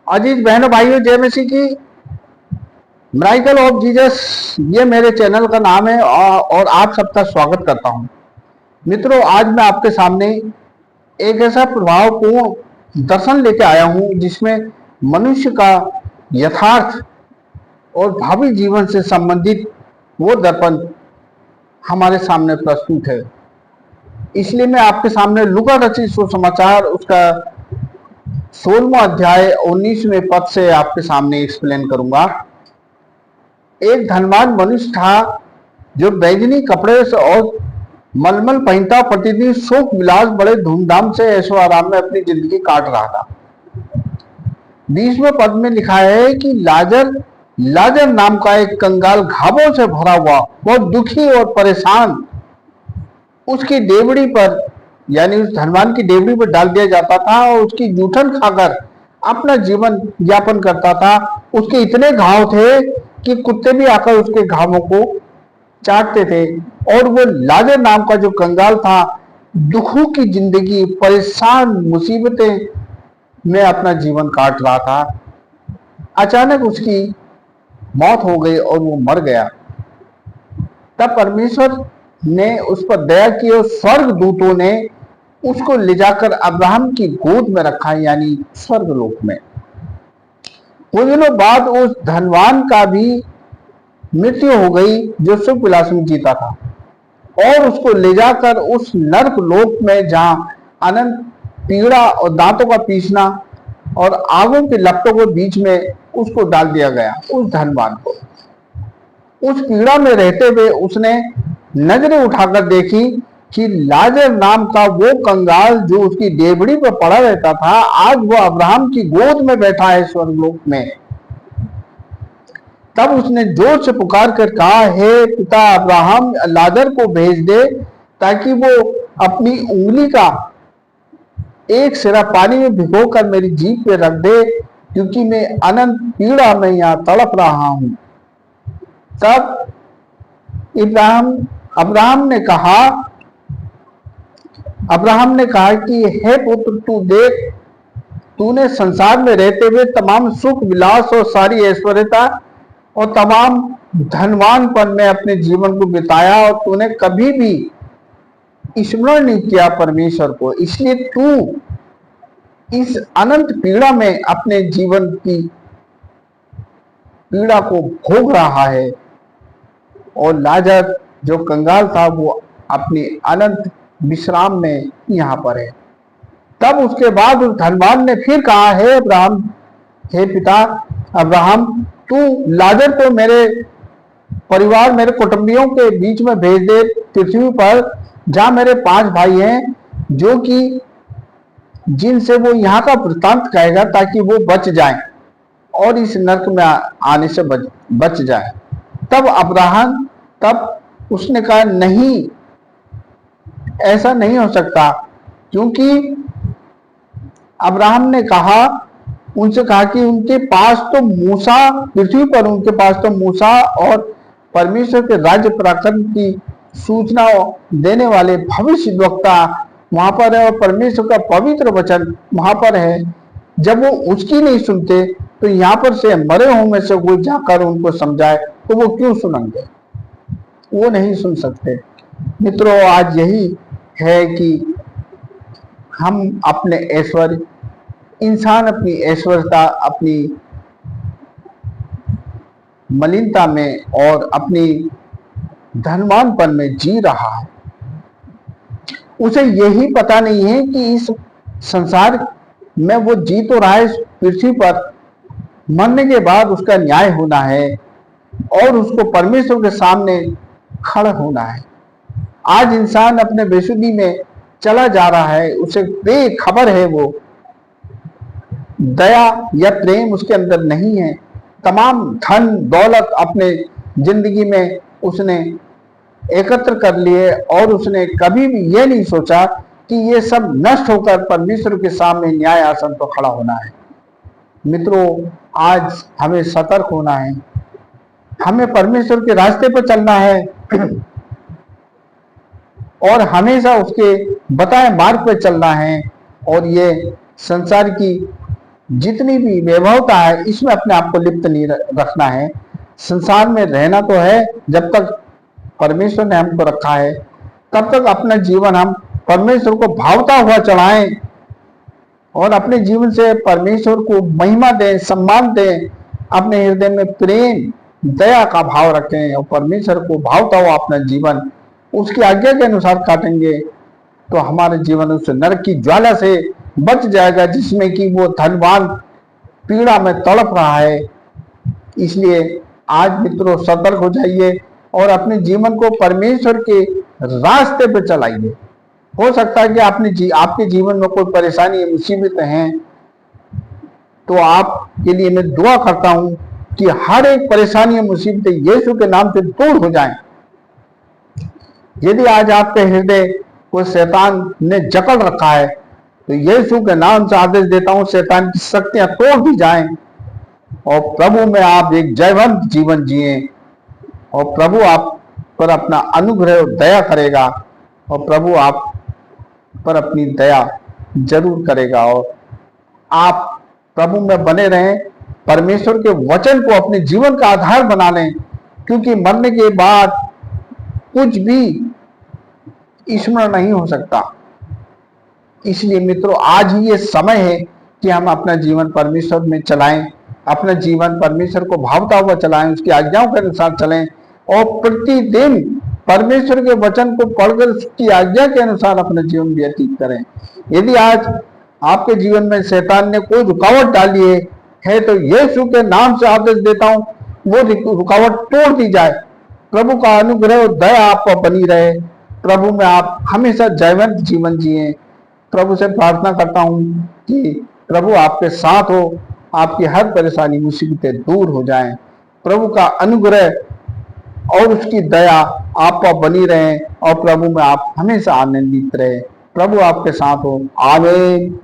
अजीज बहनों भाइयों, जय मसीह की। मिरेकल ऑफ जीसस ये मेरे चैनल का नाम है और आप सबका स्वागत करता हूं। मित्रों, आज मैं आपके सामने एक ऐसा प्रभावपूर्ण दर्शन लेके आया हूं जिसमें मनुष्य का यथार्थ और भावी जीवन से संबंधित वो दर्पण हमारे सामने प्रस्तुत है। इसलिए मैं आपके सामने लूका रचित सुसमाचार उसका 16वां अध्याय 19वें पद से आपके सामने एक्सप्लेन करूंगा। एक धनवान मनुष्य था जो बैगनी कपड़े से और मलमल पहनता, प्रतिदिन शोक विलास बड़े धूमधाम से ऐशो आराम में अपनी जिंदगी काट रहा था। 20वें पद में लिखा है कि लाजर नाम का एक कंगाल घावों से भरा हुआ, बहुत दुखी और परेशान, उसकी डेवड़ी पर यानी उस धनवान की डेवड़ी पर डाल दिया जाता था और उसकी जूठन खाकर अपना जीवन यापन करता था। उसके इतने घाव थे कि कुत्ते भी आकर उसके घावों को चाटते थे। और वो लाजर नाम का जो कंगाल था, दुखों की जिंदगी, परेशान, मुसीबतें में अपना जीवन काट रहा था। अचानक उसकी मौत हो गई और वो मर गया। तब परमेश्वर ने उस पर दया की और स्वर्ग दूतों ने उसको ले जाकर अब्राहम की गोद में रखा, यानी स्वर्गलोक में। कुछ दिनों बाद उस धनवान का भी मृत्यु हो गई जो सुख विलास में जीता था, और उसको ले जाकर उस नरक लोक में जहां अनंत पीड़ा और दांतों का पीसना और आगों के लपटों के बीच में उसको डाल दिया गया। उस धनवान को उस पीड़ा में रहते हुए उसने नजरें उठाकर देखी कि लाजर नाम का वो कंगाल जो उसकी डेवड़ी पर पड़ा रहता था, आज वो अब्राहम की गोद में बैठा है स्वर्गलोक में। तब उसने जोर से पुकार कर कहा, हे पिता अब्राहम, लाजर को भेज दे ताकि वो अपनी उंगली का एक सिरा पानी में भिगोकर मेरी जीभ पे रख दे, क्योंकि मैं अनंत पीड़ा में यहां तड़प रहा हूं। तब अब्राहम ने कहा कि हे पुत्र, तू देख, तूने संसार में रहते हुए तमाम सुख विलास और सारी ऐश्वर्यता और तमाम धनवानपन में अपने जीवन को बिताया, और तूने कभी भी स्मरण नहीं किया परमेश्वर को। इसलिए तू इस अनंत पीड़ा में अपने जीवन की पीड़ा को भोग रहा है, और लाजर जो कंगाल था वो अपनी अनंत विश्राम में यहाँ पर है। तब उसके बाद उस धनवान ने फिर कहा, हे पिता अब्राहम, तू लाजर को मेरे परिवार, मेरे कुटुंबियों के बीच में भेज दे, पृथ्वी पर जहां मेरे 5 भाई हैं, जो कि जिनसे वो यहाँ का वृत्तांत कहेगा, ताकि वो बच जाएं और इस नरक में आने से बच जाए। तब उसने कहा, नहीं, ऐसा नहीं हो सकता, क्योंकि अब्राहम ने उनसे कहा कि उनके पास तो मूसा, पृथ्वी पर उनके पास तो मूसा और परमेश्वर के राज्य पराक्रम की सूचना देने वाले भविष्यद्वक्ता वहां पर है, और परमेश्वर का पवित्र वचन वहां पर है। जब वो उसकी नहीं सुनते तो यहाँ पर से मरे हुए में से कोई जाकर उनको समझाए तो वो क्यों सुनेंगे? वो नहीं सुन सकते। मित्रों, आज यही है कि हम अपने ऐश्वर्य, इंसान अपनी ऐश्वर्यता, अपनी मलिनता में और अपनी धनवानपन में जी रहा है। उसे यही पता नहीं है कि इस संसार में वो जी तो रहा है, पृथ्वी पर मरने के बाद उसका न्याय होना है और उसको परमेश्वर के सामने खड़ा होना है। आज इंसान अपने बेसुधी में चला जा रहा है, उसे बेखबर है, वो दया या प्रेम उसके अंदर नहीं है। तमाम धन दौलत अपने जिंदगी में उसने एकत्र कर लिए, और उसने कभी भी ये नहीं सोचा कि ये सब नष्ट होकर परमेश्वर के सामने न्याय आसन पर खड़ा होना है। मित्रों, आज हमें सतर्क होना है, हमें परमेश्वर के रास्ते पर चलना है और हमेशा उसके बताए मार्ग पर चलना है, और ये संसार की जितनी भी वैभवता है इसमें अपने आप को लिप्त नहीं रखना है। संसार में रहना तो है, जब तक परमेश्वर ने हमको रखा है तब तक अपना जीवन हम परमेश्वर को भावता हुआ चलाएं और अपने जीवन से परमेश्वर को महिमा दें, सम्मान दें। अपने हृदय में प्रेम दया का भाव रखें और परमेश्वर को भावता हुआ अपना जीवन उसकी आज्ञा के अनुसार काटेंगे तो हमारे जीवन उस नरक की ज्वाला से बच जाएगा जिसमें कि वो धनवान पीड़ा में तड़प रहा है। इसलिए आज मित्रों सतर्क हो जाइए और अपने जीवन को परमेश्वर के रास्ते पे चलाइए। हो सकता है कि आपके जीवन में कोई परेशानी मुसीबतें हैं, तो आपके लिए मैं दुआ करता हूं कि हर एक परेशानी मुसीबतें यीशु के नाम से दूर हो जाएं। यदि आज आपके हृदय को शैतान ने जकड़ रखा है तो यीशु के नाम से आदेश देता हूं शैतान की शक्तियां तोड़ दी जाएं और प्रभु में आप एक जयवंत जीवन जिए और प्रभु आप पर अपना अनुग्रह और दया करेगा और प्रभु आप पर अपनी दया जरूर करेगा और आप प्रभु में बने रहें। परमेश्वर के वचन को अपने जीवन का आधार बना लें, क्योंकि मरने के बाद कुछ भी स्मरण नहीं हो सकता। इसलिए मित्रों आज ही ये समय है कि हम अपना जीवन परमेश्वर में चलाएं, अपना जीवन परमेश्वर को भावता हुआ चलाएं, उसकी आज्ञाओं के अनुसार चलें और प्रतिदिन परमेश्वर के वचन को पढ़कर उसकी आज्ञा के अनुसार अपना जीवन व्यतीत करें। यदि आज आपके जीवन में शैतान ने कोई रुकावट डाली है तो यीशु के नाम से आदेश देता हूं वो रुकावट तोड़ दी जाए। प्रभु का अनुग्रह और दया आप पर बनी रहे। प्रभु में आप हमेशा जयवंत जीवन जिए। प्रभु से प्रार्थना करता हूं कि प्रभु आपके साथ हो, आपकी हर परेशानी मुसीबतें दूर हो जाएं। प्रभु का अनुग्रह और उसकी दया आप पर बनी रहे और प्रभु में आप हमेशा आनंदित रहे। प्रभु आपके साथ हो। आमीन।